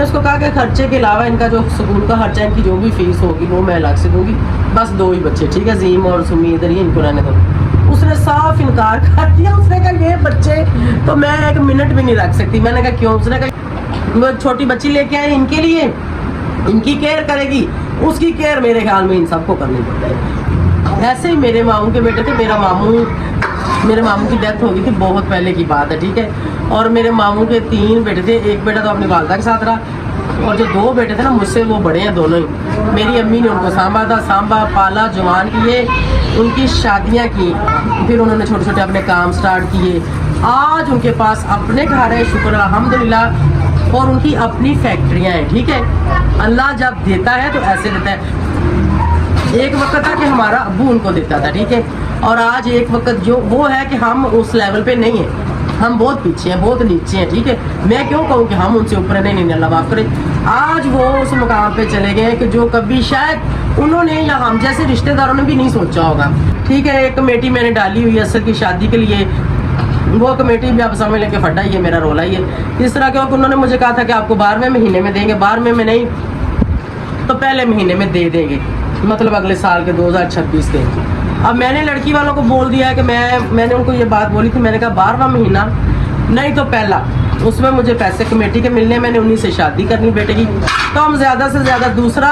उसको कहा कि खर्चे के अलावा इनका जो स्कूल का खर्चा, इनकी जो भी फीस होगी वो मैं अलग से दूंगी, बस 2 ही बच्चे, ठीक है, जीम और सुमी, इधर ही इनको रहने दो। उसने साफ इनकार कर दिया। उसने कहा ये बच्चे तो मैं 1 मिनट भी नहीं रख सकती। मैंने कहा क्यों? उसने कहा वो छोटी बच्ची लेके आए इनके लिए, इनकी केयर करेगी, उसकी केयर मेरे ख्याल में इन सबको करनी पड़ता है। ऐसे ही मेरे मामू के बेटे थे, मेरे मामू की डेथ हो गई थी बहुत पहले की बात है, ठीक है। और मेरे मामू के 3 बेटे थे, एक बेटा तो अपनी वालदा के साथ रहा, और जो 2 बेटे थे ना मुझसे वो बड़े हैं दोनों ही। मेरी अम्मी ने उनको सांभा पाला, जवान किए, उनकी शादियां की, फिर उन्होंने छोटे छोटे अपने काम स्टार्ट किए। आज उनके पास अपने घर है, शुक्र अल्हम्दुलिल्लाह, और उनकी अपनी फैक्ट्रियां हैं, ठीक है। अल्लाह जब देता है तो ऐसे देता है। एक वक्त था कि हमारा अब्बू उनको देता था, ठीक है, और आज एक वक्त जो वो है कि हम उस लेवल पे नहीं है, हम बहुत पीछे हैं, बहुत नीचे हैं, ठीक है। मैं क्यों कहूँ कि हम उनसे ऊपर नहीं, अल्लाह माफ करे। आज वो उस मुकाम पे चले गए कि जो कभी शायद उन्होंने या हम जैसे रिश्तेदारों ने भी नहीं सोचा होगा, ठीक है। एक कमेटी मैंने डाली हुई है असर की शादी के लिए, वो कमेटी भी आप समझ लेके फटा ही है, मेरा रोला ही है। इस तरह क्योंकि उन्होंने मुझे कहा था कि आपको 12वें महीने में देंगे, 12वें में नहीं तो पहले महीने में दे देंगे, मतलब अगले साल के 2026 के। अब मैंने लड़की वालों को बोल दिया है कि मैंने उनको ये बात बोली थी, मैंने कहा 12वां महीना नहीं तो पहला, उसमें मुझे पैसे कमेटी के मिलने, मैंने उन्हीं से शादी करनी बेटे की, तो हम ज़्यादा से ज़्यादा 2रा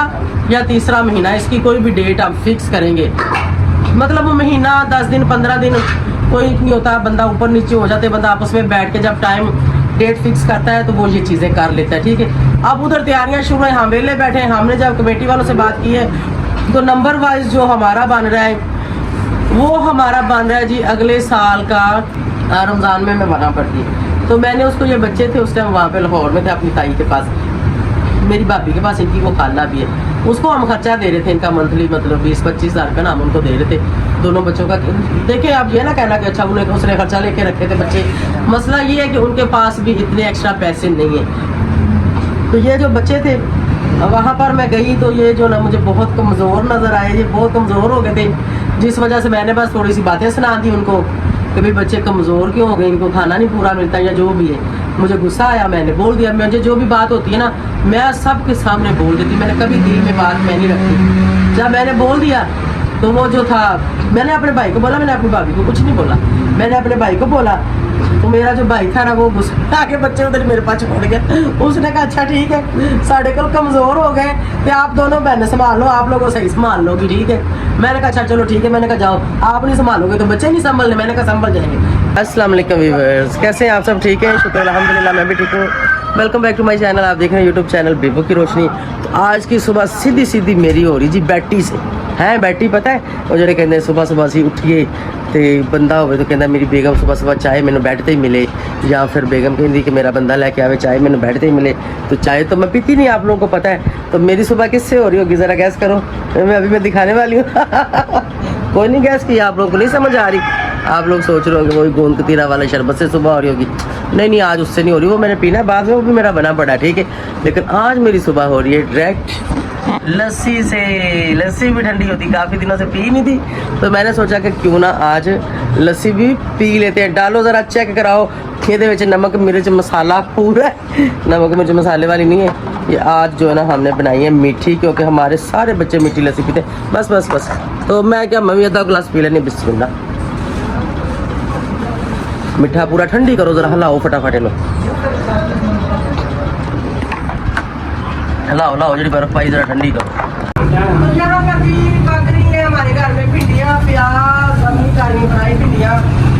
या 3रा महीना इसकी कोई भी डेट हम फिक्स करेंगे। मतलब वो महीना 10 दिन 15 दिन कोई नहीं होता, बंदा ऊपर नीचे हो जाते, बंदा आपस में बैठ के जब टाइम डेट फिक्स करता है तो वो ये चीज़ें कर लेता है, ठीक है। अब उधर तैयारियां शुरू है, हम वेले बैठे हैं। हमने जब कमेटी वालों से बात की है तो नंबर वाइज जो हमारा बन रहा है वो हमारा बन रहा है जी अगले साल का रमज़ान में बना पड़ती है। तो मैंने उसको, ये बच्चे थे उस टाइम वहाँ पे लाहौर में थे अपनी ताई के पास, मेरी भाभी के पास, इनकी वो खाला भी है, उसको हम खर्चा दे रहे थे इनका मंथली, मतलब 20-25 हज़ार रुपये हम उनको दे रहे थे दोनों बच्चों का। देखिए आप ये ना कहना कि अच्छा उन्हें उसने खर्चा लेके रखे थे बच्चे, मसला ये है कि उनके पास भी इतने एक्स्ट्रा पैसे नहीं है। तो ये जो बच्चे थे वहाँ पर मैं गई तो ये जो ना मुझे बहुत कमज़ोर नज़र आए, ये बहुत कमज़ोर हो गए थे, जिस वजह से मैंने बस थोड़ी सी बातें सुना दी उनको कि भाई बच्चे कमज़ोर क्यों हो गए, इनको खाना नहीं पूरा मिलता या जो भी है। मुझे गुस्सा आया, मैंने बोल दिया। मुझे जो भी बात होती है ना मैं सबके सामने बोल देती, मैंने कभी दिल में बात मैं नहीं रखती। जब मैंने बोल दिया तो वो जो था, मैंने अपने भाई को बोला, मैंने अपनी भाभी को कुछ नहीं बोला, मैंने अपने भाई को बोला। तो मेरा जो भाई था ना वो गुस्सा आके बच्चे उधर मेरे पास छोड़ गया। उसने कहा अच्छा ठीक है, साढ़े कल कमज़ोर हो गए तो आप दोनों बहनें संभाल लो, आप लोगों सही संभाल लोगी, ठीक है। मैंने कहा अच्छा चलो ठीक है, मैंने कहा जाओ, आप नहीं संभालोगे तो बच्चे नहीं संभलने, मैंने कहा संभल जाएंगे। अस्सलाम वालेकुम व्यूअर्स, कैसे हैं आप सब? ठीक है, शुक्र अल्हम्दुलिल्लाह, मैं भी ठीक हूँ। Welcome back to my channel. आप देख रहे हैं यूट्यूब चैनल बेबो की रोशनी। तो आज की सुबह सीधी सीधी मेरी हो रही जी बैटी से है। बैटी पता है वो जो कहते हैं सुबह सुबह से उठिए तो बंदा हो तो कहता मेरी बेगम सुबह सुबह चाय मैंने बैठते ही मिले, या फिर बेगम कहती कि मेरा बंदा लेके आवे चाय मैंने बैठते ही मिले। तो चाय तो मैं पीती नहीं, आप लोगों को पता है। तो मेरी सुबह किससे हो रही होगी ज़रा गैस करो, मैं दिखाने वाली हूँ। कोई नहीं गैस की, आप लोगों को नहीं समझ आ रही, आप लोग सोच रहे होंगे वही गोंद कतीरा वाले शरबत से सुबह हो रही होगी। नहीं आज उससे नहीं हो रही, वो मैंने पीना है बाद में, वो भी मेरा बना पड़ा, ठीक है। लेकिन आज मेरी सुबह हो रही है डायरेक्ट लस्सी से। लस्सी भी ठंडी होती, काफ़ी दिनों से पी नहीं थी, तो मैंने सोचा कि क्यों ना आज लस्सी भी पी लेते हैं। डालो ज़रा चेक कराओ खेदे में नमक मिर्च मसाला पूरा है, नमक मिर्च मसाले वाली नहीं है ये। आज जो है ना हमने बनाई है मीठी, क्योंकि हमारे सारे बच्चे मीठी लस्सी पीते हैं। बस तो मैं क्या मम्मी आधा गिलास पी लेनी, बिस्मिल्लाह। मिठा पूरा ठंडी करो ज़रा, हलाओ फटाफट लो, लाओ जी बर्फ पाई जरा ठंडी करो। तो यहाँ पर भी काकरी है हमारे घर में, भिंडियाँ प्याज अम्मी काली बनाई भिंडियाँ,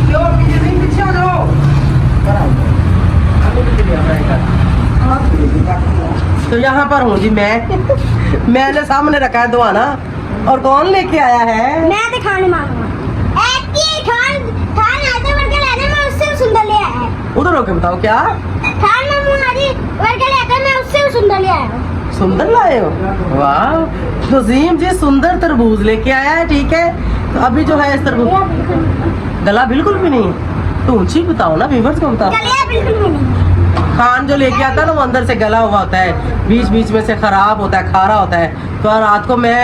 क्यों पीछे हो जाओ। तो यहाँ पर हूँ जी मैंने सामने रखा है दुआना, और कौन लेके आया है? मैं तो खाने मांगूंगा। सुंदर ले आया। उधर होके बताओ क्या? खान मामू हमारी वर्कर लेकर मैं उससे सुंदर ले आया हूँ। सुंदर लाए हो, वाह। तो जीम जी सुंदर तरबूज लेके आया है, ठीक है। तो अभी जो है इस तरबूज गला बिल्कुल भी नहीं है, तो ऊंची बताओ ना व्यूअर्स को बताओ। गला बिल्कुल भी नहीं। खान जो लेके आता है ना वो अंदर से गला हुआ होता है, बीच बीच में से खराब होता है, खारा होता है। तो रात को मैं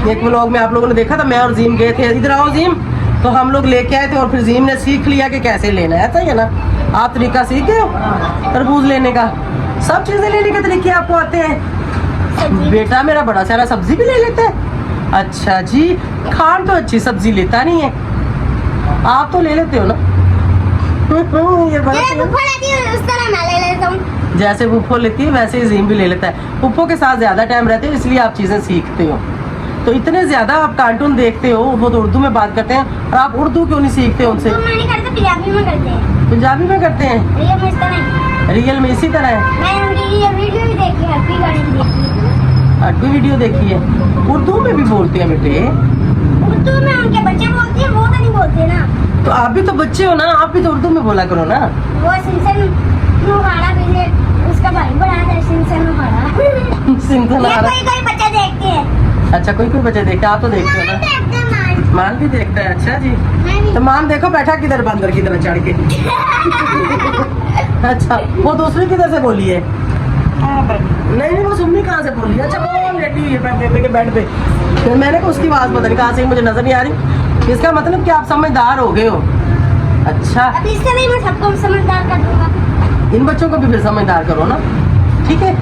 एक व्लॉग में आप लोगों ने देखा था, मैं और जीम गए थे, इधर आओ जीम, तो हम लोग लेके आए थे और फिर जीम ने सीख लिया कि कैसे लेना है, ऐसा ही है ना। आप तरीका सीख गए हो तरबूज लेने का, सब चीजें लेने के तरीके आपको आते हैं? सब्जी। बेटा मेरा बड़ा सारा सब्जी भी ले लेता है। अच्छा जी, खान तो अच्छी सब्जी लेता नहीं है, आप तो ले लेते हो ना। ये बड़ा जैसे फूफा लाती है उस तरह मैं ले लेता हूँ। जैसे पुप्पो लेती है वैसे ही जीम भी ले लेता है। पुप्पो के साथ ज्यादा टाइम रहते हो इसलिए आप चीजें सीखते हो। तो इतने ज्यादा आप कार्टून देखते हो, वो तो उर्दू में बात करते हैं, और आप उर्दू क्यों नहीं सीखते उनसे? तो मैं नहीं करता, पंजाबी में करते हैं। पंजाबी में करते हैं? रियल में इस तरह नहीं। रियल में इसी तरह है। मैं उनकी ये वीडियो भी देखी है, हैप्पी गाड़ी भी देखी है। अड्डू वीडियो देखी है। उर्दू में भी बोलते हैं बेटे? उर्दू में उनके बच्चे बोलते हैं, वो तो नहीं बोलते ना। तो आप भी तो बच्चे हो ना, आप भी तो उर्दू में बोला करो ना। वो सिंसन नुहाड़ा पीछे उसका भाई बड़ा था, सिंसन नुहाड़ा। सिंधन ये कोई बच्चे देखते हैं। अच्छा, कोई कोई बच्चे देखते हैं, आप तो देखते हो ना। देखते हैं मान। मान भी देखता है? अच्छा जी। मैं भी। तो मान देखो बैठा किधर, बंदर की तरह चढ़ के। अच्छा, वो दूसरी किधर से बोली है? नहीं नहीं, वो सुम्मी कहाँ से बोली? अच्छा, वो लेटी हुई है बेबे के बेड पे। फिर मैंने कहा उसकी आवाज पता नहीं कहाँ से, मुझे नजर नहीं आ रही। इसका मतलब कि आप समझदार हो गए हो। अच्छा, अब इससे नहीं मैं सबको समझदार कर दूंगा। इन बच्चों को भी फिर समझदार करो ना, ठीक है?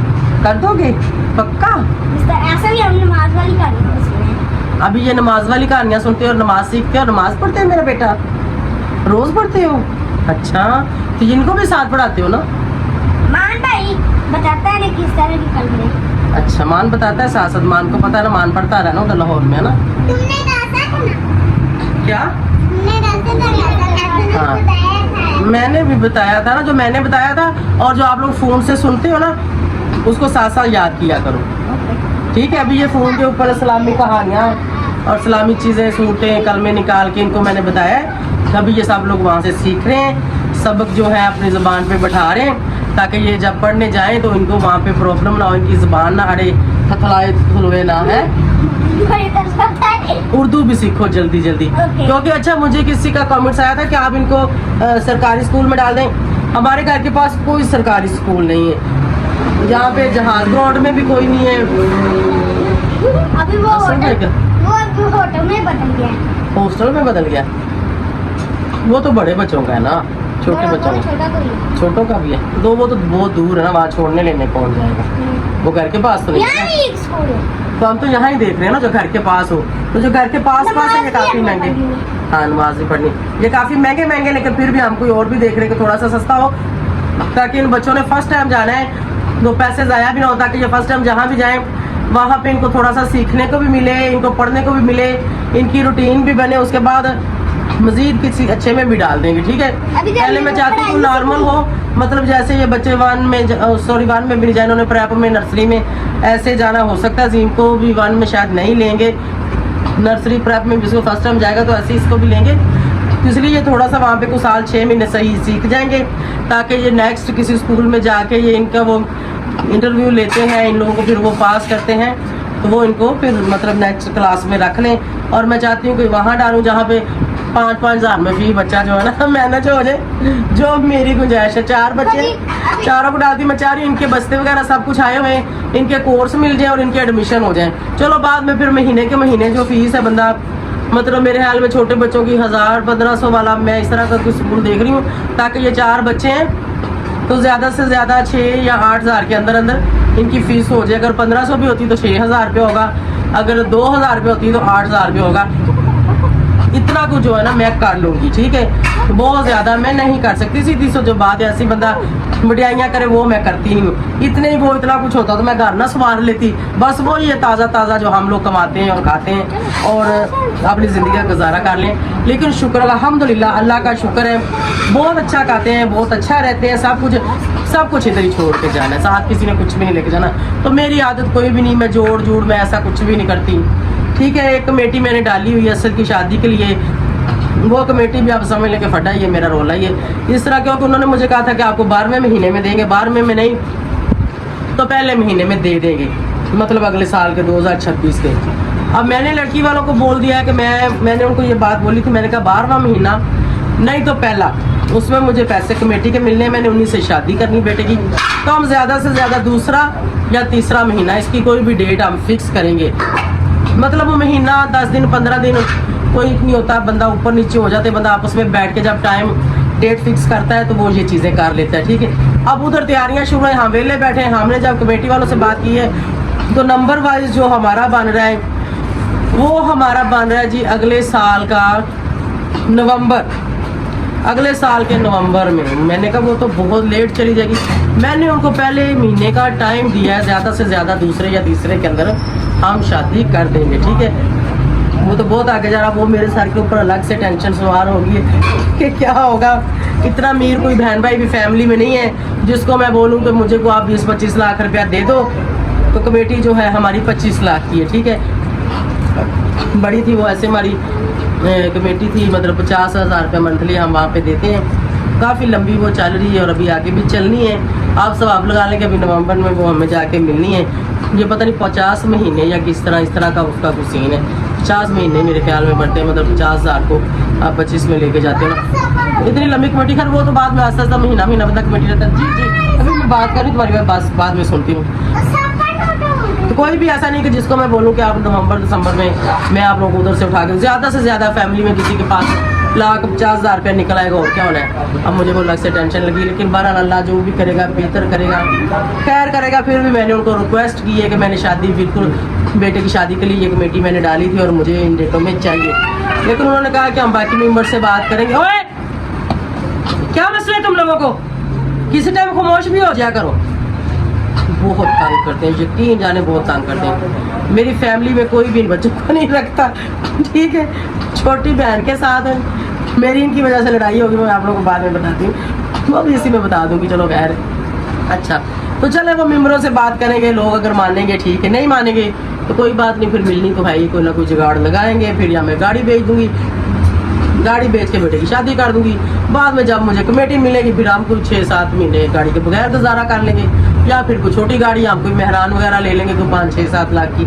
कर दोगे पक्का? इस तरह ऐसा भी हम नमाज वाली कहानी उसमें। अभी ये नमाज वाली कहानियां सुनते हो और नमाज सीखते हो और नमाज पढ़ते हैं मेरा बेटा? रोज पढ़ते हो? अच्छा, तो इनको भी साथ पढ़ाते हो ना? मान भाई बताता है ना किस तरह की कल है। अच्छा, मान बताता है साथ साथ, मान को पता है ना, मान पढ़ता रहा ना उधर लाहौर में, है ना? तुमने डांसा था ना? क्या? तुमने डांसा था हाँ। बताया था। मैंने भी बताया था ना, जो मैंने बताया था, और जो आप लोग फोन से सुनते हो ना, उसको साथ साथ याद किया करो, ठीक है? अभी ये फोन के ऊपर इस्लामी कहानियाँ और इस्लामी चीज़ें, सूटें, कलमे निकाल के इनको मैंने बताया है। अभी ये सब लोग वहाँ से सीख रहे हैं, सबक जो है अपनी ज़ुबान पे बैठा रहे हैं, ताकि ये जब पढ़ने जाएं तो इनको वहाँ पे प्रॉब्लम ना हो, इनकी ज़ुबान ना अड़े, थथलाए थुलवे ना है। उर्दू भी सीखो जल्दी जल्दी। Okay. क्योंकि अच्छा, मुझे किसी का कमेंट्स आया था कि आप इनको सरकारी स्कूल में डाल दें। हमारे घर के पास कोई सरकारी स्कूल नहीं है, यहाँ पे जहाज ग्राउंड में भी कोई नहीं है। अभी वो असल में क्या? होटल में बदल गया है। हॉस्टल में बदल गया? वो तो बड़े बच्चों का है ना, छोटे बच्चों का? छोटा कोई है। छोटों का भी है, दो वो तो बहुत दूर है ना, वहाँ छोड़ने लेने कौन जाएगा? वो घर के पास तो नहीं यहाँ है। भी एक स्कूल है। तो हम तो यहाँ ही देख रहे हैं ना, जो घर के पास हो। तो जो घर के पास है ये काफी नमाज भी महंगे। पढ़नी हाँ, नमाज भी पढ़नी, ये काफी महंगे महंगे, लेकिन फिर भी हम कोई और भी देख रहे हैं कि थोड़ा सा सस्ता हो, ताकि इन बच्चों ने फर्स्ट टाइम जाना है, तो पैसे ज़ाया भी ना हो, ताकि ये फर्स्ट टाइम जहाँ भी जाएं वहाँ पे इनको थोड़ा सा सीखने को भी मिले, इनको पढ़ने को भी मिले, इनकी रूटीन भी बने। उसके बाद मजीद किसी अच्छे में भी डाल देंगे, ठीक है? अभी जब पहले मैं चाहती हूँ नॉर्मल हो, मतलब जैसे ये बच्चे वन में, सॉरी वन में भी नहीं जाए, इन्होंने प्रेप में, नर्सरी में ऐसे जाना हो सकता है। जीम को भी वन में शायद नहीं लेंगे, नर्सरी प्रेप में भी इसको फर्स्ट टाइम जाएगा तो ऐसे इसको भी लेंगे। तो इसलिए ये थोड़ा सा वहाँ पे कुछ साल 6 महीने सही सीख जाएंगे, ताकि ये नेक्स्ट किसी स्कूल में जाके ये इनका वो इंटरव्यू लेते हैं, इन लोगों को फिर वो पास करते हैं, तो वो इनको फिर मतलब नेक्स्ट क्लास में रख लें। और मैं चाहती हूँ कि वहाँ डालूँ जहाँ पे 5-5 हज़ार में फी बच्चा जो है ना मैनेज हो जाए, जो मेरी गुंजाइश है। 4 बच्चे, चारों को डालती मैं चाह रही हूँ, इनके बस्ते वगैरह सब कुछ आए हुए हैं, इनके कोर्स मिल जाए और इनके एडमिशन हो जाए। चलो बाद में फिर महीने के महीने जो फीस है बंदा, मतलब मेरे ख्याल में छोटे बच्चों की 1000-1500 वाला मैं इस तरह का कुछ स्कूल देख रही हूँ, ताकि ये 4 बच्चे हैं तो ज़्यादा से ज़्यादा 6 या 8 हज़ार के अंदर अंदर इनकी फ़ीस हो जाए। अगर 1500 भी होती तो 6000 रुपये होगा, अगर 2000 रुपये होती तो 8000 रुपये होगा। इतना कुछ जो है ना मैं कर लूँगी, ठीक है? बहुत ज़्यादा मैं नहीं कर सकती, सीधी सो जो बात है, ऐसी बंदा मिठाइयाँ करे वो मैं करती नहीं हूँ। इतने ही वो इतना कुछ होता तो मैं घर ना संवार लेती। बस वो ये ताज़ा ताज़ा जो हम लोग कमाते हैं और खाते हैं और अपनी ज़िंदगी का गुजारा कर लें। लेकिन शुक्र अल्हम्दुलिल्लाह, अल्लाह का शुक्र है, बहुत अच्छा खाते हैं, बहुत अच्छा रहते हैं, सब कुछ इधर ही छोड़ के जाना है, साथ किसी ने कुछ भी नहीं लेके जाना। तो मेरी आदत कोई भी नहीं, मैं जोड़ जूड़ मैं ऐसा कुछ भी नहीं करती, ठीक है? एक कमेटी मैंने डाली हुई है असल की शादी के लिए, वो कमेटी भी आप समझ लेके फटा, ये मेरा रोल है ये इस तरह, क्योंकि उन्होंने मुझे कहा था कि आपको 12वें महीने में देंगे, 12वें में नहीं तो पहले महीने में दे देंगे, मतलब अगले साल के 2026 के। अब मैंने लड़की वालों को बोल दिया है कि मैंने उनको ये बात बोली थी, मैंने कहा 12वां महीना नहीं तो पहला, उसमें मुझे पैसे कमेटी के मिलने, मैंने 19 से शादी करनी बेटे की, तो हम ज़्यादा से ज़्यादा दूसरा या तीसरा महीना, इसकी कोई भी डेट हम फिक्स करेंगे। मतलब वो महीना 10 दिन 15 दिन कोई नहीं होता, बंदा ऊपर नीचे हो जाते, बंदा आपस में बैठ के जब टाइम डेट फिक्स करता है तो वो ये चीज़ें कर लेता है, ठीक है? अब उधर तैयारियां शुरू है, हम वेले बैठे हैं। हमने जब कमेटी वालों से बात की है तो नंबर वाइज जो हमारा बन रहा है वो हमारा बन रहा है जी अगले साल का नवंबर, अगले साल के नवंबर में। मैंने कहा वो तो बहुत लेट चली जाएगी। मैंने उनको पहले महीने का टाइम दिया है, ज़्यादा से ज़्यादा दूसरे या तीसरे के अंदर हम शादी कर देंगे, ठीक है। वो तो बहुत आगे जा रहा, वो मेरे सर के ऊपर अलग से टेंशन सवार होगी कि क्या होगा। इतना अमीर कोई बहन भाई भी फैमिली में नहीं है जिसको मैं बोलूँ कि मुझे को आप 20-25 लाख रुपया दे दो। तो कमेटी जो है हमारी 25 लाख की है, ठीक है। बड़ी थी वो, ऐसे हमारी कमेटी थी, मतलब 50,000 रुपये मंथली हम वहाँ पे देते हैं। काफ़ी लंबी वो चल रही है और अभी आगे भी चलनी है। आप सब आप लगा लें कि अभी नवंबर में वो हमें जाके मिलनी है। ये पता नहीं 50 महीने या किस तरह इस तरह का उसका कुछ सीन है। 50 महीने मेरे ख्याल में बढ़ते हैं, मतलब 50,000 को आप 25 में लेके जाते हो ना। इतनी लंबी कमेटी, खैर वो तो बाद में आस्ता आस्ता महीना बता कमेटी रहता है। जी जी, अभी मैं बात करूँ तुम्हारी बात बाद में सुनती हूँ। तो कोई भी ऐसा नहीं कि जिसको मैं बोलूँ कि आप नवंबर दिसंबर में मैं आप लोगों को उधर से उठा के, ज़्यादा से ज़्यादा फैमिली में किसी के पास 1,50,000 रुपया निकल आएगा और क्या होना है। अब मुझे वो अलग से टेंशन लगी, लेकिन बहरहाल अल्लाह जो भी करेगा बेहतर करेगा, खैर करेगा। फिर भी मैंने उनको रिक्वेस्ट की है कि मैंने शादी बिल्कुल बेटे की शादी के लिए ये कमेटी मैंने डाली थी और मुझे इन डेटों में चाहिए। लेकिन उन्होंने कहा कि हम बाकी मेंबर से बात करेंगे। ओए क्या मसला है तुम लोगों को, किसी टाइम खामोश भी हो जाया करो। बहुत तंग करते हैं, यकीन जाने बहुत तंग करते हैं। मेरी फैमिली में कोई भी इन बच्चों को नहीं रखता, ठीक है। छोटी बहन के साथ है मेरी, इनकी वजह से लड़ाई होगी, मैं आप लोगों को बाद में बताती हूँ, वो भी इसी में बता दूँगी। चलो खैर, अच्छा तो चले वो मेम्बरों से बात करेंगे। लोग अगर मानेंगे ठीक है, नहीं मानेंगे तो कोई बात नहीं, फिर मिलनी तो है ही, कोई ना कोई जुगाड़ लगाएंगे। फिर या मैं गाड़ी बेच दूँगी, गाड़ी बेच के बेटे की शादी कर दूंगी। बाद में जब मुझे कमेटी मिलेगी फिर हम कुछ 6-7 महीने गाड़ी के बगैर गुजारा कर लेंगे, या फिर कोई छोटी गाड़ी हम कोई मेहरान वगैरह ले लेंगे कोई 5-6-7 लाख की,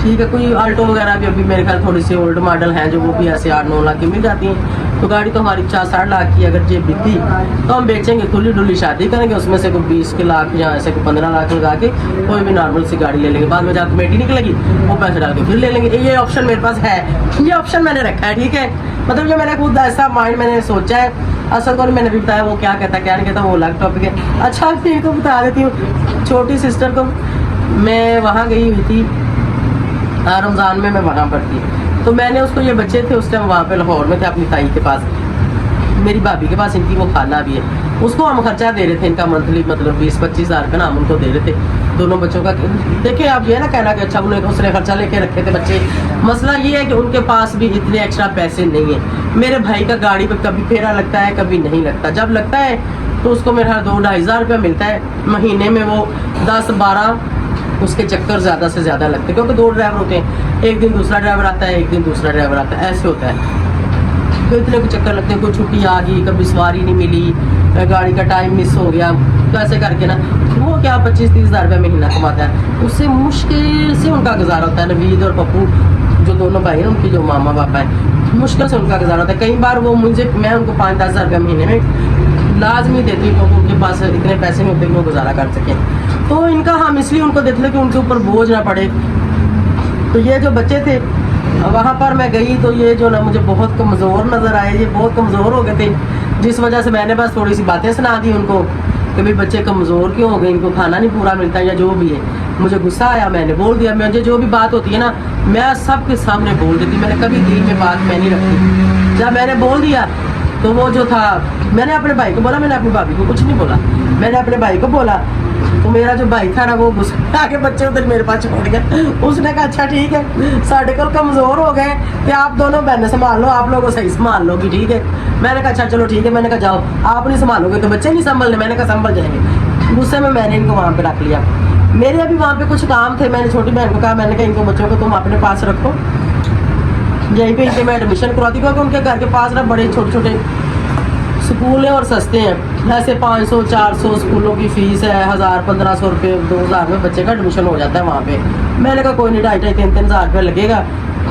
ठीक है। कोई आल्टो वगैरह भी अभी मेरे ख्याल थोड़ी सी ओल्ड मॉडल हैं जो वो भी ऐसे 8-9 लाख की मिल जाती हैं। तो गाड़ी तो हमारी 50-60 लाख की अगर जेब बिकती तो हम बेचेंगे, खुली डुली शादी करेंगे, उसमें से कोई 20 के लाख या ऐसे कोई 15 लाख लगा के कोई भी नॉर्मल सी गाड़ी ले लेंगे। बाद में जब कमेटी निकलेगी वो पैसे डाल के फिर ले लेंगे। ये ऑप्शन मेरे पास है, ये ऑप्शन मैंने रखा है, ठीक है। मतलब ये मैंने खुद ऐसा माइंड मैंने सोचा है। असल को मैंने भी बताया, वो क्या कहता क्या नहीं कहता वो अलग टॉपिक है। अच्छा फिर इनको बता देती हूँ, छोटी सिस्टर को मैं वहाँ गई हुई थी रमज़ान में, मैं वहाँ पर थी। तो मैंने उसको, ये बच्चे थे उस टाइम वहाँ पे लाहौर में थे अपनी ताई के पास, मेरी भाभी के पास, इनकी वो खाला भी है। उसको हम खर्चा दे रहे थे इनका मंथली, मतलब 20-25 हज़ार रुपये नाम उनको दे रहे थे दोनों बच्चों का। देखिए आप ये ना कहना कि अच्छा उन्हें उसने खर्चा लेके रखे थे बच्चे। मसला ये है कि उनके पास भी इतने एक्स्ट्रा पैसे नहीं है। मेरे भाई का गाड़ी पर कभी फेरा लगता है कभी नहीं लगता, जब लगता है तो उसको मेरा 2-2.5 हज़ार रुपया मिलता है महीने में। वो 10-12 उसके चक्कर ज़्यादा से ज़्यादा लगते हैं, क्योंकि 2 ड्राइवर होते हैं, एक दिन दूसरा ड्राइवर आता है, एक दिन दूसरा ड्राइवर आता है, ऐसे होता है। तो इतने को चक्कर लगते हैं, कोई छुट्टी आ गई, कभी सवारी नहीं मिली, गाड़ी का टाइम मिस हो गया, तो ऐसे करके ना वो क्या 25-30 हज़ार रुपये महीना कमाता है। उससे मुश्किल से उनका गुजारा होता है। नवीद और पप्पू जो दोनों भाई हैं, उनकी जो मामा पापा है, मुश्किल से उनका गुजारा होता है। कई बार वो मुझे, मैं उनको 5-10 हज़ार रुपये महीने में लाजमी देती हूँ, क्योंकि उनके पास इतने पैसे नहीं होते कि वो गुजारा कर सकें। तो इनका हम इसलिए उनको देते थे कि उनके ऊपर बोझ ना पड़े। तो ये जो बच्चे थे वहाँ पर मैं गई तो ये जो ना मुझे बहुत कमज़ोर नज़र आए, ये बहुत कमज़ोर हो गए थे, जिस वजह से मैंने बस थोड़ी सी बातें सुना दी उनको कि भाई बच्चे कमज़ोर क्यों हो गए, इनको खाना नहीं पूरा मिलता या जो भी है। मुझे गुस्सा आया, मैंने बोल दिया। मुझे जो भी बात होती है ना मैं सबके सामने बोल देती, मैंने कभी दिल में बात मैं नहीं रखती। जब मैंने बोल दिया तो वो जो था, मैंने अपने भाई को बोला, मैंने अपनी भाभी को कुछ नहीं बोला, मैंने अपने भाई को बोला। तो मेरा जो भाई था ना वो गुस्सा आके बच्चे उधर मेरे पास छोड़ गया। उसने कहा अच्छा ठीक है, साढ़े कल कमज़ोर हो गए कि आप दोनों बहनें संभाल लो, आप लोगों सही संभाल लोगी, ठीक है। मैंने कहा अच्छा चलो ठीक है। मैंने कहा जाओ, आप नहीं संभालोगे तो बच्चे नहीं संभलने। मैंने कहा संभल जाएंगे। गुस्से में मैंने इनको वहाँ पे रख लिया। मेरे अभी वहाँ पे कुछ काम थे, मैंने छोटी बहन को कहा, मैंने कहा इनको बच्चों को तुम अपने पास रखो, यहीं पे इनके मैं एडमिशन करवाती, क्योंकि उनके घर के पास ना बड़े छोटे छोटे स्कूल हैं और सस्ते हैं। ऐसे 500-400 स्कूलों की फ़ीस है, 1000-1500 रुपये, 2000 में बच्चे का एडमिशन हो जाता है वहाँ पे। मैंने कहा कोई नहीं, 2,500-3,000 हज़ार रुपये लगेगा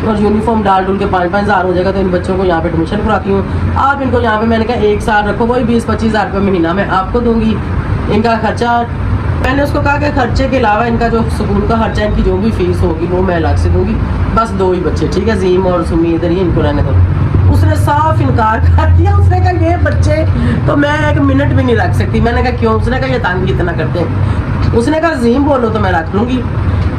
और यूनिफॉर्म डाल डूल के 5-5 हज़ार हो जाएगा। तो इन बच्चों को यहाँ पे एडमिशन कराती हूँ। आप इनको यहाँ पे, मैंने कहा 1 साल रखो, वही 20-25 हज़ार रुपये महीना मैं आपको दूँगी। इनका खर्चा, मैंने उसको कहा कि खर्चे के अलावा इनका जो स्कूल का खर्चा, इनकी जो भी फ़ीस होगी वो मैं अलग से दूँगी। बस 2 ही बच्चे, ठीक है, जीम और सुमी, इधर ही इनको रहने दो। उसने साफ इनकार कर दिया। उसने कहा ये बच्चे तो मैं 1 मिनट भी नहीं रख सकती। मैंने कहा क्यों? उसने कहा ये तंग इतना करते हैं। उसने कहा अजीम बोलो तो मैं रख लूंगी।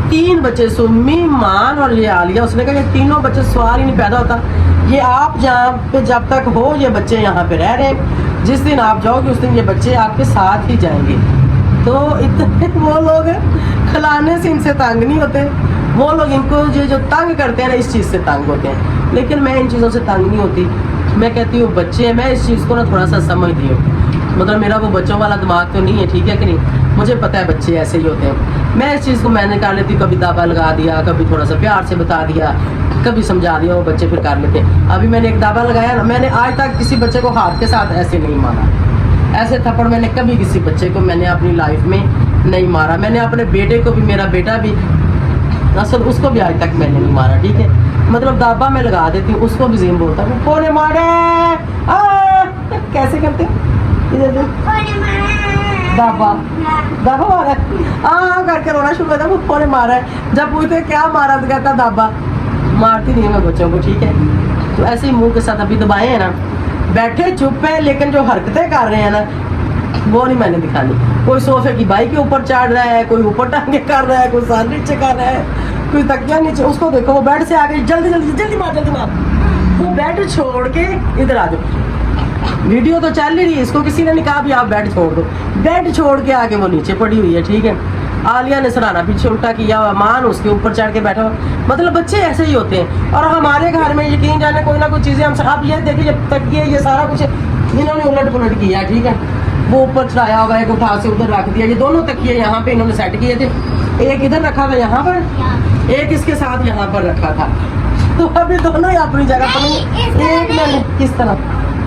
3 बच्चे, सुम्मी, मान और ये आलिया। उसने कहा ये तीनों बच्चे सवाल ही नहीं पैदा होता। ये आप जहाँ पे जब तक हो ये बच्चे यहाँ पे रह रहे हैं, जिस दिन आप जाओगे उस दिन ये बच्चे आपके साथ ही जाएंगे। तो इतने वो लोग खिलाने से इनसे तंग नहीं होते, वो लोग इनको ये जो तंग करते हैं ना इस चीज़ से तंग होते हैं। लेकिन मैं इन चीज़ों से तंग नहीं होती। मैं कहती हूँ बच्चे हैं, मैं इस चीज़ को ना थोड़ा सा समझती हूँ। मतलब मेरा वो बच्चों वाला दिमाग तो नहीं है, ठीक है कि नहीं? मुझे पता है बच्चे ऐसे ही होते हैं। मैं इस चीज़ को मैंने कर लेती हूँ, कभी दावा लगा दिया, कभी थोड़ा सा प्यार से बता दिया, कभी समझा दिया, वो बच्चे फिर कर लेते हैं। अभी मैंने एक दावा लगाया ना, मैंने आज तक किसी बच्चे को हाथ के साथ ऐसे नहीं मारा। ऐसे थप्पड़ मैंने कभी किसी बच्चे को मैंने अपनी लाइफ में नहीं मारा। मैंने अपने बेटे को भी, मेरा बेटा भी असल उसको भी आज तक मैंने नहीं मारा, ठीक है? मतलब दाबा मैं लगा देती हूँ, उसको भी जीम बोलता हूँ कौन मारे कैसे करते इधर दाबा दाबा मारा करके रोना शुरू करता वो कौन मारा है। जब पूछते क्या मारा तो कहता दाबा। मारती नहीं मैं बच्चों को, ठीक है? तो ऐसे ही मुंह के साथ अभी दबाए हैं ना, बैठे चुप है, लेकिन जो हरकतें कर रहे हैं ना वो नहीं मैंने दिखानी। कोई सोफे की बाई के ऊपर चढ़ रहा है, कोई ऊपर टांगे कर रहा है, कोई सर नीचे कर रहा है, कोई तकिया नीचे। उसको देखो वो बेड से आ गई, जल्दी जल्दी जल्दी मार जल्दी मार। वो बेड छोड़ के इधर आ जाओ। वीडियो तो चल ही रही है, इसको किसी ने नहीं कहा भी आप बेड छोड़ दो। बेड छोड़ के आके वो नीचे पड़ी हुई है, ठीक है? आलिया ने सराहना पीछे उल्टा किया हुआ, मान उसके ऊपर चढ़ के बैठा। मतलब बच्चे ऐसे ही होते हैं। और हमारे घर में यकीन जाने कोई ना कोई चीज़ें हम आप ये देखिए, जब तक ये सारा कुछ इन्होंने उलट पुलट किया, ठीक है? वो ऊपर चढ़ाया होगा, एक उठा से उधर रख दिया। ये दोनों तकिए यहाँ पे इन्होंने सेट किए थे, एक इधर रखा था यहाँ पर, एक इसके साथ यहाँ पर रखा था। तो अभी दोनों ही अपनी जगह पर। एक मैंने किस तरह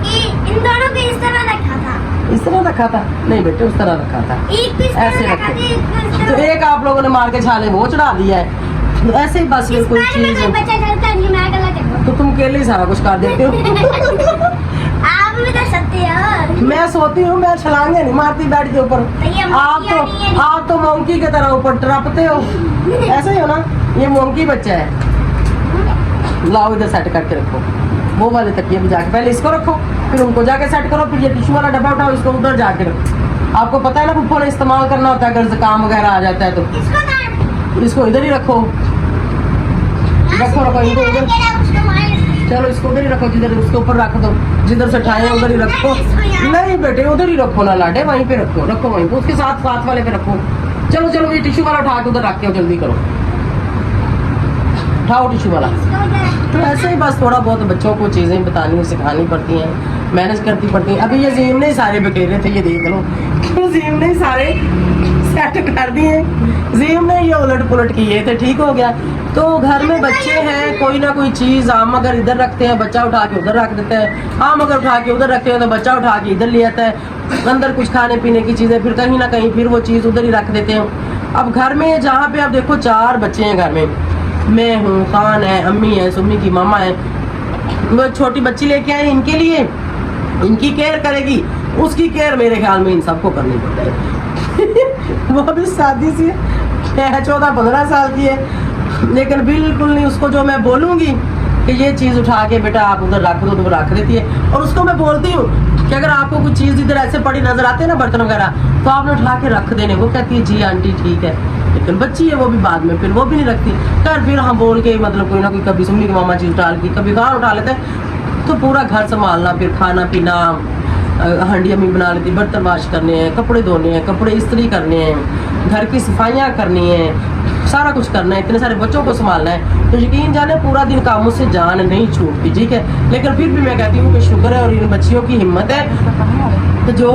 इन दोनों को इस तरह रखा था, इस तरह रखा था? नहीं बेटे उस तरह रखा था, एक को इस ऐसे तरह रखा रखे। था, एक को इस तो तरह। एक आप लोगों ने मार के छाले वो चढ़ा दिया है। तो ऐसे ही बस ये इस कोई बारे में चीज कोई बच्चा चलता नहीं, मैं गलत है। तो तुम अकेले ही सारा कुछ कर देते हो। आप भी तो सत्य हो। मैं सोती हूँ, मैं छलांगे नहीं मारती बेड के ऊपर। तो ये आप तो मोंकी की तरह ऊपर टपते हो, ऐसे ही हो ना? ये मोंकी बच्चा है। लाओ इधर सेट करके रखो, वो वाले तकिए भी जाके पहले इसको रखो, फिर उनको जाके सेट करो, फिर ये टिश्यू वाला डब्बा उठाओ, इसको उधर जाके रखो। आपको पता है ना पुप्पो ने इस्तेमाल करना होता है अगर जुकाम वगैरह आ जाता है तो। इसको काट। इसको इधर ही रखो, रखो रखो इनको उधर। उसको मार। चलो इसको उधर ही रखो, जिधर उसके ऊपर रख दो, जिधर से उठाए उधर ही रखो। नहीं बेटे उधर ही रखो ना लाडे, वहीं पे रखो, रखो वहीं पे, उसके साथ साथ वाले पे रखो। चलो चलो ये टिश्यू वाला उठा के उधर रख के जल्दी करो, उठाओ टिश्यू वाला। तो ऐसे ही बस थोड़ा बहुत बच्चों को चीज़ें बतानी सिखानी पड़ती हैं, मैनेज करती पड़ती हैं। अभी ये जीम ने ही सारे बखेरे थे, ये देख लो, जीम ने ही सारे सेट कर दिए, जीम ने ये उलट पुलट किए थे, ठीक हो गया। तो घर में बच्चे हैं, कोई ना कोई चीज़ हम अगर इधर रखते हैं बच्चा उठा के उधर रख देता है, हम अगर उठा के उधर रखते हैं तो बच्चा उठा के इधर ले आता है। अंदर कुछ खाने पीने की चीज़ें फिर कहीं ना कहीं फिर वो चीज़ उधर ही रख देते हैं। अब घर में जहाँ पे आप देखो 4 बच्चे हैं घर में, मैं हूँ, खान है, अम्मी है, सुम्मी की मामा है, वो छोटी बच्ची लेके आए इनके लिए, इनकी केयर करेगी, उसकी केयर मेरे ख्याल में इन सबको करनी पड़ती है। वो भी शादी सी है, 14-15 साल की है, लेकिन बिल्कुल नहीं, उसको जो मैं बोलूँगी कि ये चीज़ उठा के बेटा आप उधर रख दो तो वो रख देती है। और उसको मैं बोलती हूँ कि अगर आपको कुछ चीज़ इधर ऐसे पड़ी नजर आती है ना, बर्तन वगैरह, तो आपने उठा के रख देने। वो कहती है जी आंटी ठीक है, लेकिन बच्ची है वो भी बाद में फिर वो भी नहीं रखती। फिर हम बोल के मतलब कोई ना कोई, कभी सुम्मी की मामा चीज़ उठा ली, कभी कहाँ उठा लेते हैं, तो पूरा घर संभालना, फिर खाना पीना, हंडी अम्मी बना लेती, बर्तन वाश करने हैं, कपड़े धोने हैं, कपड़े इस्त्री करने हैं, घर की सफाइयाँ करनी है, सारा कुछ करना है, इतने सारे बच्चों को संभालना है। तो यकीन जाने पूरा दिन कामों से जान नहीं छूटती, ठीक है? लेकिन फिर भी मैं कहती हूँ कि शुक्र है और इन बच्चियों की हिम्मत है तो जो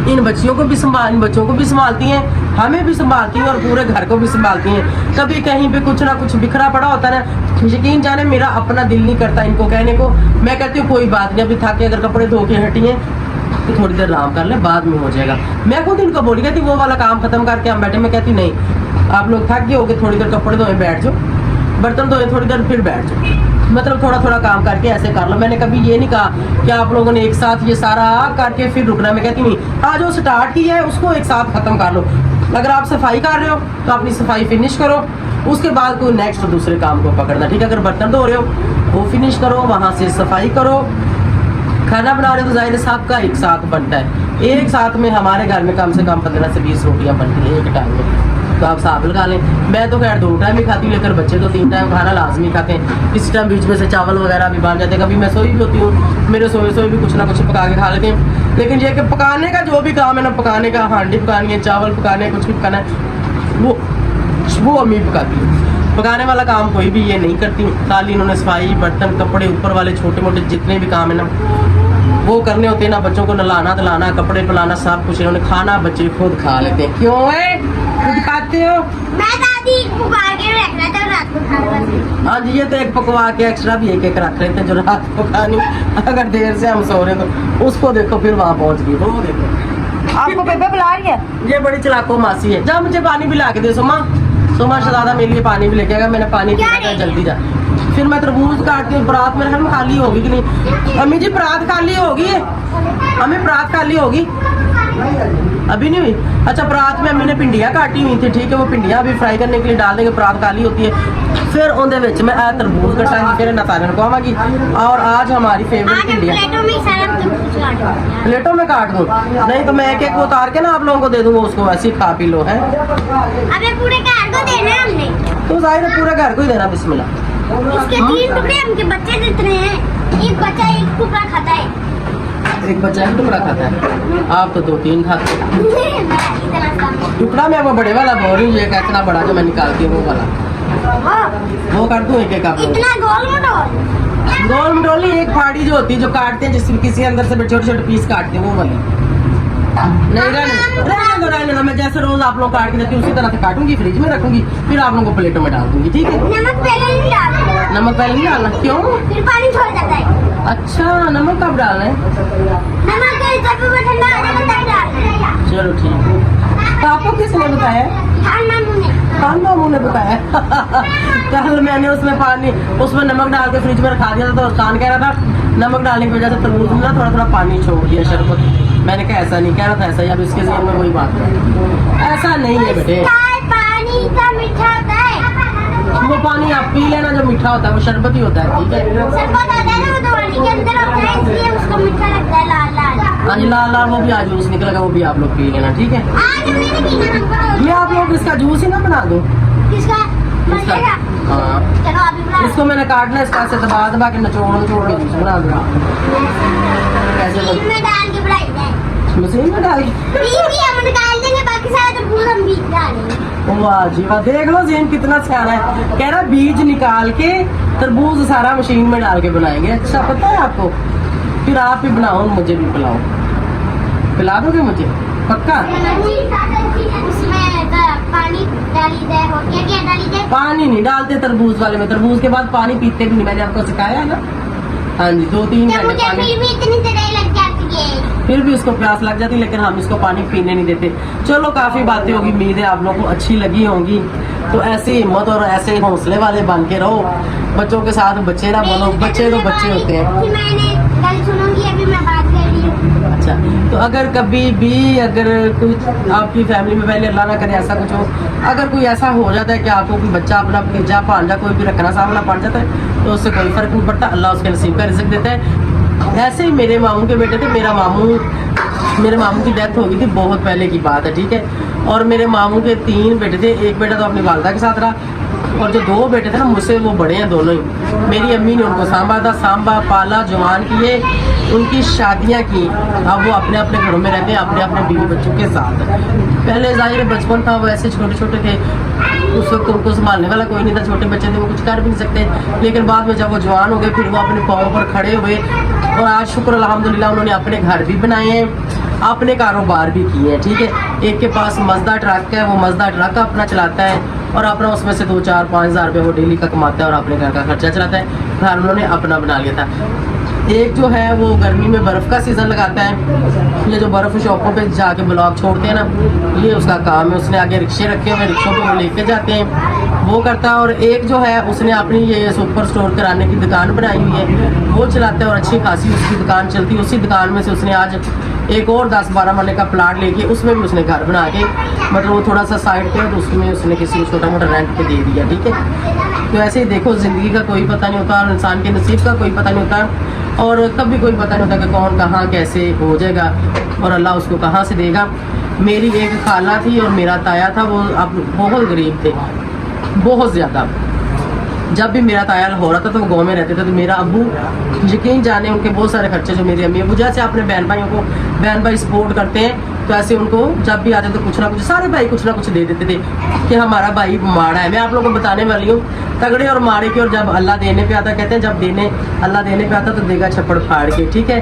इन बच्चियों को भी इन बच्चों को भी संभालती हैं, हमें भी संभालती हैं और पूरे घर को भी संभालती हैं। कभी कहीं पे कुछ ना कुछ बिखरा पड़ा होता है ना, यकीन जाने मेरा अपना दिल नहीं करता इनको कहने को। मैं कहती हूँ कोई बात नहीं, अभी थके अगर कपड़े धो के हटी हैं तो थोड़ी देर आराम कर ले, बाद में हो जाएगा। मैं खुद इनको बोली कहती वो वाला काम खत्म करके हम बैठे, मैं कहती नहीं आप लोग थक गए होगे, थोड़ी देर कपड़े धोए बैठ जाओ, बर्तन धोए थोड़ी देर फिर बैठ जाओ, मतलब थोड़ा थोड़ा काम करके ऐसे कर लो। मैंने कभी ये नहीं कहा कि आप लोगों ने एक साथ ये सारा करके फिर रुकना। मैं कहती हूँ आज जो स्टार्ट किया है उसको एक साथ खत्म कर लो। अगर आप सफाई कर रहे हो तो अपनी सफाई फिनिश करो, उसके बाद कोई नेक्स्ट दूसरे काम को पकड़ना, ठीक है। अगर बर्तन धो रहे हो वो फिनिश करो, वहाँ से सफाई करो। खाना बना रहे हो तो जाहिर है सबका एक साथ बनता है। एक साथ में हमारे घर में कम से कम 15 से 20 रोटियां बनती हैं एक टाइम में, तो आप हिसाब लगा लें। मैं तो खैर 2 टाइम ही खाती हूँ, लेकर बच्चे तो 3 टाइम खाना लाजमी खाते हैं। किसी टाइम बीच में से चावल वगैरह भी बन जाते हैं, कभी मैं सोई भी होती हूँ, मेरे सोए भी कुछ ना कुछ पका के खा लेते हैं। लेकिन ये कि पकाने का जो भी काम है ना, पकाने का, हांडी पकानी है, चावल पकाने, कुछ भी पकाना है, वो अम्मी पकाती है। पकाने वाला काम कोई भी ये नहीं करती, खाली इन्होंने सफाई, बर्तन, कपड़े, ऊपर वाले छोटे मोटे जितने भी काम है ना वो करने होते हैं ना। बच्चों को नहलाना धलाना, कपड़े पिलाना, सब कुछ इन्होंने, खाना बच्चे खुद खा लेते हैं। क्यों है खुद खाते हो? मैं दादी पका के रख रहा था रात को खाना। हाँ जी, ये तो एक पकवा के एक्स्ट्रा भी एक रख लेते हैं जो रात को खानी, अगर देर से हम सो रहे तो उसको देखो फिर वहाँ पहुँच गई, वो देखो। आपको बेबे बुला रही है? ये बड़ी चलाको मासी है। जा मुझे पानी भी ला के दे सोमा। सोमा शहजादा मेरे लिए पानी भी लेके आएगा, मैंने पानी पीना है, जल्दी जा। फिर मैं तरबूज काटती हूँ। परात मेरे घर में खाली होगी कि नहीं? अम्मी जी परात खाली होगी है? हमें परात खाली होगी? अभी नहीं हुई? अच्छा, परात में अम्मी ने भिंडियाँ काटी हुई थी, ठीक है। वो भिंडियाँ अभी फ्राई करने के लिए डाल देंगे, परात खाली होती है। फिर उनके विच मैं तरबूज कटांगी, फिर नतारे रखवागी। और आज हमारी फेवरेट भिंडियाँ प्लेटों में सारा तरबूज काटो। प्लेटों में काट दूँ? नहीं तो मैं एक एक उतार के ना आप लोगों को दे दूँ, वो उसको वैसे ही खा पी लो है। अबे पूरे घर को देना है हमने। तो जाहिर है पूरे घर को ही देना। बिस्मिल्लाह। इसके 3 टुकड़े हमके बच्चे जितने हैं, एक बच्चा 1 टुकड़ा खाता है। एक बच्चा 1 टुकड़ा खाता है, आप तो 2-3 खाते हो। टुकड़ा मैं वो बड़े वाला बोल रही हूँ, ये इतना बड़ा जो मैं निकालती हूँ वो वाला, वो कर दूँ एक एक आप लोग। इतना गोल मटोल। गोल मटोली एक फाड़ी जो होती है, जो काटते हैं जिसमें किसी अंदर से छोटे छोटे पीस काटते हैं, वो वाली। नहीं रहने दो, मैं जैसे रोज आप लोग काट के देती हूँ उसी तरह से काटूंगी, फ्रिज में रखूंगी, फिर आप लोगों को प्लेटों में डाल दूंगी, ठीक है। नमक पहले नहीं डालना। नमक पहले नहीं डालना? क्यों? फिर पानी छोड़ जाता है। अच्छा, नमक कब डालना है? नमक जब वो ठंडा हो जाएगा तब डालना है। चलो ठीक है। तो आपको किसने बताया? हाँ मामू ने। खान मामू ने बताया। कल मैंने उसमें नमक डाल के फ्रिज में रखा दिया था, तो खान कह रहा था नमक डालने की वजह से तरबूज में ना थोड़ा थोड़ा पानी छोड़ दिया, शरबत। मैंने कहा ऐसा नहीं, कह रहा था ऐसा ही। अब इसके ज़हन में वही बात है, ऐसा नहीं है बेटे। पानी का मीठा होता है। वो पानी आप पी लेना जो मीठा होता है, वो शरबत ही होता है, ठीक है। शरबत होता है ना, वो तो पानी के अंदर होता है, इसलिए उसको मीठा लगता है, लाल लाल। हाँ जी, लाल लाल वो भी आज जूस निकलेगा, वो भी आप लोग पी लेना, ठीक है। आज मैंने पीना हमको। मैं आप लोग इसका जूस ही ना बना दूँ? किसका? मजेगा। हाँ, चलो अभी बना। इसको मैंने काटना है, इसका से दबा के निचोड़ के जूस बना दूँगा। कैसे मशीन में डाल के बनाई जाए। मशीन में डाल बीज हम निकाल देंगे, बाकी सारा तरबूज हम बीज डालेंगे। वाह जी वाह, देख लो जीन कितना सियाना है, कह रहा बीज निकाल के तरबूज सारा मशीन में डाल के बनाएंगे। अच्छा, पता है आपको? फिर आप ही बनाओ, मुझे भी पिलाओ। पिला दोगे मुझे पक्का? उसमें पानी डाली जाए और क्या क्या डाली जाए? पानी नहीं डालते तरबूज वाले में, तरबूज के बाद पानी पीते भी नहीं, मैंने आपको सिखाया है ना। हाँ जी, 2-3 जब घंटे मुझे पानी, फिर भी इतनी तरह लग जाती है। फिर भी उसको प्यास लग जाती है, लेकिन हम इसको पानी पीने नहीं देते। चलो, काफी बातें होगी, उम्मीद है आप लोगों को अच्छी लगी होंगी। तो ऐसी हिम्मत और ऐसे हौसले वाले बन के रहो, बच्चों के साथ बच्चे ना बनो, बच्चे तो बच्चे होते हैं। कि मैंने कल सुनूंगी, अभी मैं बात कर रही हूँ। अच्छा, तो अगर कभी भी अगर कुछ आपकी फैमिली में, पहले अल्लाह ना करे ऐसा कुछ हो, अगर कोई ऐसा हो जाता है कि आपको कोई बच्चा अपना भतीजा भांजा कोई भी रखना सामना पड़ जाता है, तो उससे कोई फर्क नहीं पड़ता, अल्लाह उसके नसीब का रिज़्क देता है। ऐसे ही मेरे मामू के बेटे थे, मेरे मामू की डेथ हो गई थी, बहुत पहले की बात है, ठीक है। और मेरे मामू के 3 बेटे थे, एक बेटा तो अपनी वालदा के साथ रहा, और जो 2 बेटे थे ना मुझसे, वो बड़े हैं दोनों ही। मेरी अम्मी ने उनको सांभा पाला, जवान किए, उनकी शादियां की। अब वो अपने अपने घरों में रहते हैं, अपने अपने बीवी बच्चों के साथ। पहले जाहिर बचपन था, वो ऐसे छोटे छोटे थे, उस वक्त उनको संभालने वाला कोई नहीं था, छोटे बच्चे थे, वो कुछ कर भी नहीं सकते। लेकिन बाद में जब वो जवान हो गए, फिर वो अपने पाँव पर खड़े हुए, और आज शुक्र अल्हम्दुलिल्लाह उन्होंने अपने घर भी बनाए हैं, अपने कारोबार भी किए हैं, ठीक है। एक के पास मजदा ट्रक है, वो मजदा ट्रक अपना चलाता है, और अपना उसमें से 2-4-5 हज़ार रुपये वो डेली का कमाता है, और अपने घर का खर्चा चलाता है। घर उन्होंने अपना बना लिया था। एक जो है वो गर्मी में बर्फ़ का सीज़न लगाता है, ये जो बर्फ़ शॉपों पे जाके ब्लॉक छोड़ते हैं ना, ये उसका काम है। उसने आगे रिक्शे रखे हुए, रिक्शों पे वो लेके जाते हैं, वो करता है। और एक जो है उसने अपनी ये सुपर स्टोर कराने की दुकान बनाई हुई है, वो चलाता है, और अच्छी खासी उसकी दुकान चलती है। उसी दुकान में से उसने आज एक और 10-12 मरले का प्लाट लेके उसमें भी उसने घर बना के मतलब वो थोड़ा सा साइड पे तो उसमें उसने किसी को छोटा मोटा रेंट पे दे दिया, ठीक है। तो ऐसे ही देखो, ज़िंदगी का कोई पता नहीं होता और इंसान के नसीब का कोई पता नहीं होता और कभी कोई पता नहीं होता कि कौन कहाँ कैसे हो जाएगा और अल्लाह उसको कहाँ से देगा। मेरी एक खाला थी और मेरा ताया था, वो अब बहुत गरीब थे, बहुत ज़्यादा। जब भी मेरा ताया हो रहा था तो वो गाँव में रहते थे, तो मेरा अब्बू यकीन जाने उनके बहुत सारे खर्चे जो मेरी अम्मी अब्बू जैसे अपने बहन भाइयों को बहन भाई सपोर्ट करते हैं तो ऐसे उनको जब भी आते तो कुछ ना कुछ सारे भाई कुछ ना कुछ दे देते थे कि हमारा भाई माड़ा है। मैं आप लोगों को बताने वाली हूँ तगड़े और माड़े की, और जब अल्लाह देने पे आता, कहते हैं जब अल्लाह देने पे आता तो देगा छप्पड़ फाड़ के, ठीक है।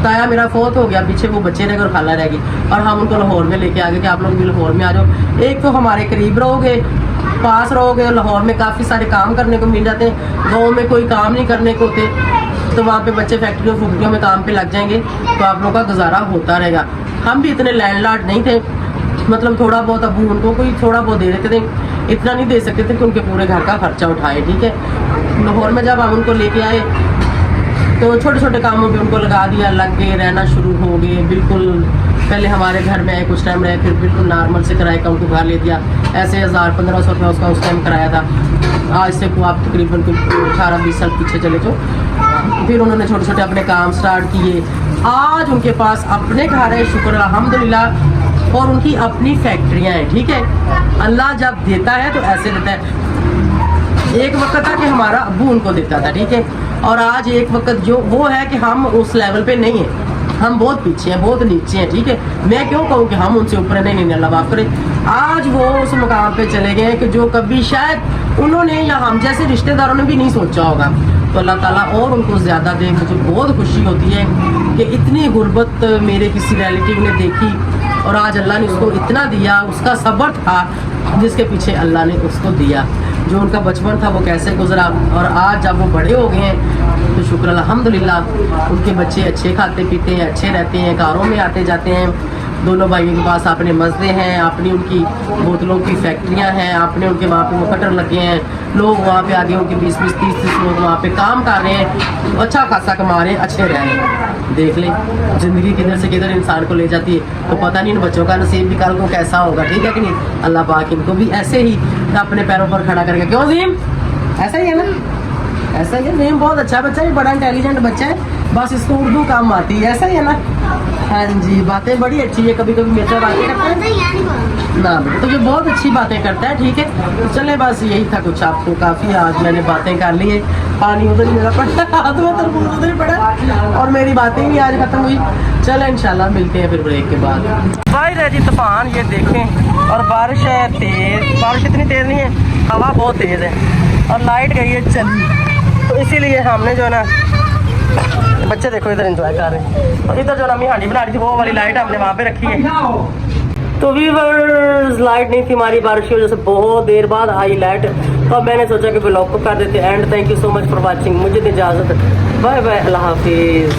ताया मेरा फोत हो गया, पीछे वो बच्चे रह गए और खाला रह गई और हम उनको लाहौर में लेके आ गए कि आप लोग भी लाहौर में आ जाओ। एक तो हमारे करीब रहोगे, पास रहोगे, लाहौर में काफ़ी सारे काम करने को मिल जाते हैं। गाँव में कोई काम नहीं करने को होते तो वहाँ पे बच्चे फैक्ट्रियों फैक्ट्रियों में काम पे लग जाएंगे तो आप लोगों का गुजारा होता रहेगा। हम भी इतने लैंडलॉर्ड नहीं थे, मतलब थोड़ा बहुत अबू उनको कोई थोड़ा बहुत दे देते थे, इतना नहीं दे सकते थे कि उनके पूरे घर का खर्चा उठाए, ठीक है। लाहौर में जब हम उनको लेके आए तो छोटे छोटे कामों पे उनको लगा दिया, लग गए, रहना शुरू हो गए। बिल्कुल पहले हमारे घर में आए, कुछ टाइम रहे, फिर बिल्कुल नॉर्मल से किराए का उनको घर ले दिया। ऐसे 1000-1500 रुपया उसका उस टाइम कराया था। आज से आप तकरीबन 18-20 साल पीछे चले जाओ। फिर उन्होंने छोटे छोटे अपने काम स्टार्ट किए। आज उनके पास अपने घर है, शुक्र अल्हम्दुलिल्लाह, और उनकी अपनी फैक्ट्रियाँ हैं, ठीक है। अल्लाह जब देता है तो ऐसे देता है। एक वक्त था कि हमारा अब्बू उनको देता था, ठीक है, और आज एक वक्त जो वो है कि हम उस लेवल पे नहीं है, हम बहुत पीछे हैं, बहुत नीचे हैं, ठीक है। मैं क्यों कहूँ कि हम उनसे ऊपर नहीं, अल्लाह माफ करे। आज वो उस मुकाम पे चले गए कि जो कभी शायद उन्होंने या हम जैसे रिश्तेदारों ने भी नहीं सोचा होगा। तो अल्लाह ताला और उनको ज़्यादा दे। मुझे बहुत खुशी होती है कि इतनी गुर्बत मेरे किसी रिलेटिव ने देखी और आज अल्लाह ने उसको इतना दिया। उसका सब्र था जिसके पीछे अल्लाह ने उसको दिया। जो उनका बचपन था वो कैसे गुजरा और आज जब वो बड़े हो गए हैं तो शुक्र अल्हम्दुलिल्लाह उनके बच्चे अच्छे खाते पीते हैं, अच्छे रहते हैं, कारों में आते जाते हैं। दोनों भाइयों के पास अपने मज़दे हैं, अपनी उनकी बोतलों की फैक्ट्रियां हैं, अपने उनके वहाँ पे वो कटर लगे हैं। लोग वहाँ पे आगे उनके 20-20, 30-30 लोग वहाँ पे काम कर रहे हैं, अच्छा खासा कमा रहे हैं, अच्छे रह रहे हैं। देख लें ज़िंदगी किधर से किधर इंसान को ले जाती है, तो पता नहीं इन बच्चों का नसीब भी कल को कैसा होगा, ठीक है कि नहीं। अल्लाह पाक इनको भी ऐसे ही अपने पैरों पर खड़ा करके, क्यों ज़ीम ऐसा ही है ना, ऐसा ही है। ज़ीम बहुत अच्छा बच्चा है, बड़ा इंटेलिजेंट बच्चा है, बस इसको उर्दू काम आती है, ऐसा ही है ना। हाँ जी, बातें बड़ी अच्छी है, कभी कभी मेरे से बातें करता है ना बेटा, तो ये बहुत अच्छी बातें करता है, ठीक है। तो चले बस यही था कुछ, आपको काफ़ी आज मैंने बातें कर ली है। पानी उधर ही मेरा पड़ा, हाथ में तरबूज उधर ही पड़ा और मेरी बातें ही आज खत्म हुई। चलो इंशाल्लाह मिलते हैं फिर ब्रेक के बाद। बाहर है जी तूफान, ये देखें, और बारिश है तेज़, बारिश इतनी तेज़ नहीं है, हवा बहुत तेज़ है और लाइट गई है चली, तो इसीलिए हमने जो है ना, बच्चे देखो इधर एंजॉय कर रहे हैं, और इधर जो ना हांडी बना रही थी वो वाली लाइट हमने वहाँ पे रखी है। तो व्यूअर्स लाइट नहीं थी हमारी, बारिश की वजह से बहुत देर बाद आई लाइट, तो मैंने सोचा कि ब्लॉग को कर देते and. Thank you so much for watching, मुझे इजाज़त, बाय बाय, अल्लाह हाफिज़।